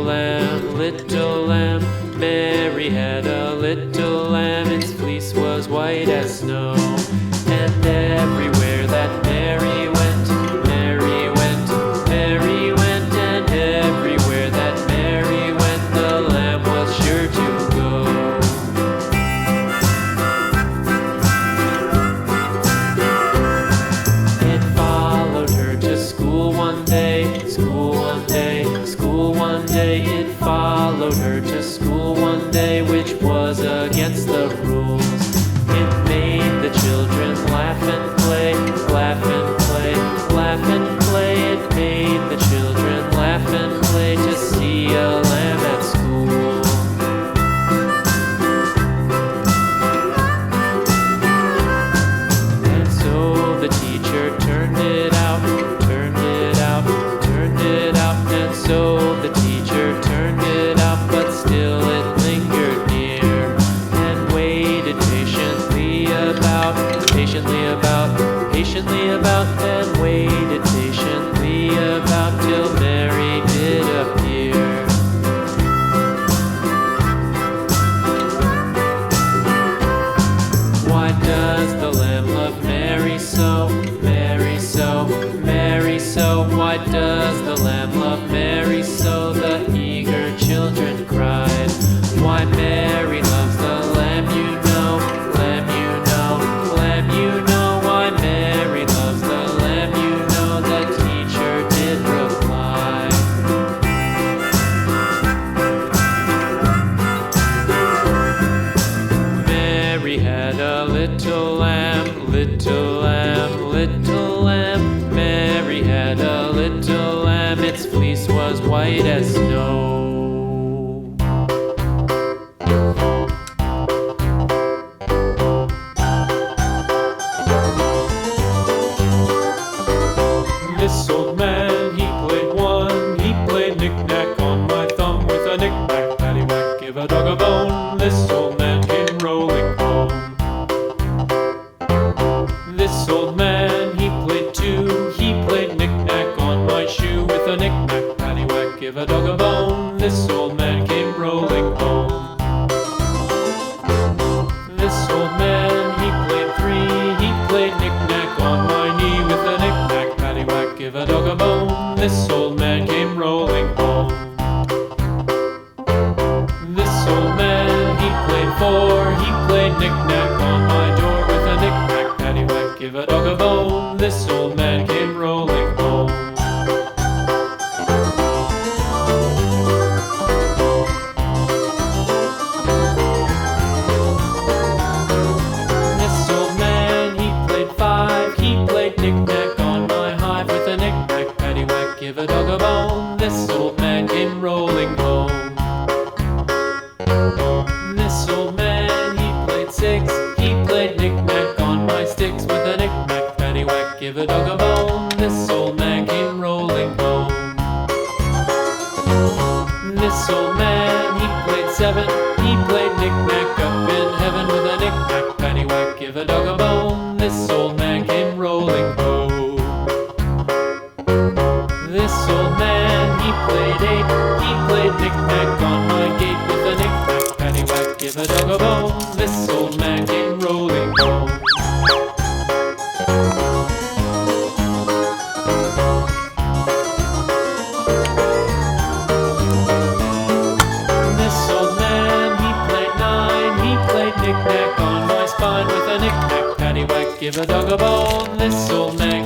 little lamb. Mary had a little lamb, its fleece was white as snow. And everywhere that Mary went, Mary went, Mary went, and everywhere that Mary went, the lamb was sure to go. It followed her to school one day, school one day, school one day. It followed her to school one day, which was against the rules. It made the children laugh and play, laugh and play, laugh and play. It made the children laugh and play to see a lamb at school. And so the teacher turned it out, turned it out, turned it out. And so the teacher turned it out, but still it lingered near and waited patiently about, patiently about, and waited patiently about till Mary did appear. Why does the lamb love Mary so, Mary so, Mary so? Why does the lamb love Mary so? The eager children cried. Why Mary loves the lamb, you know, lamb, you know, lamb, you know. Why Mary loves the lamb, you know, the teacher did reply. Mary had a little lamb, little lamb, little lamb. Mary had a little lamb, its fleece was white as snow. This old man, he played one, he played knick-knack on my thumb with a knick-knack, paddywhack, give a dog a bone. This old man came rolling home. This old man, he played two, he played knick-knack on my shoe with a knick-knack, paddywhack, give a dog a bone. This old man came rolling home. This old man, he played three, he played knick-knack on my knee with a knick-knack, paddywhack, give a dog a bone. This old man came rolling home. This old man, he played four, he played knick-knack on my door with a knick-knack, paddywhack, give a dog a bone. This old man came rolling home. This old man, he played five, he played knick-knack on my hive with a knick-knack, paddywhack, give a dog a bone. This old man came rolling home. This old man, he played six, he played knick-knack on my sticks with a knick-knack, paddywhack, give a dog a bone. This old man came rolling home. This old man, he played seven, he played knick-knack up in heaven with a knick-knack, paddywhack, give a dog a bone. This old man came rolling home. This old man, he played eight, he played knick-knack on my gate with a knick-knack, paddywhack, give a dog a bone. This old man came rolling home. This old man, he played nine, he played knick-knack on my spine with a knick-knack, paddywhack, give a dog a bone. This old man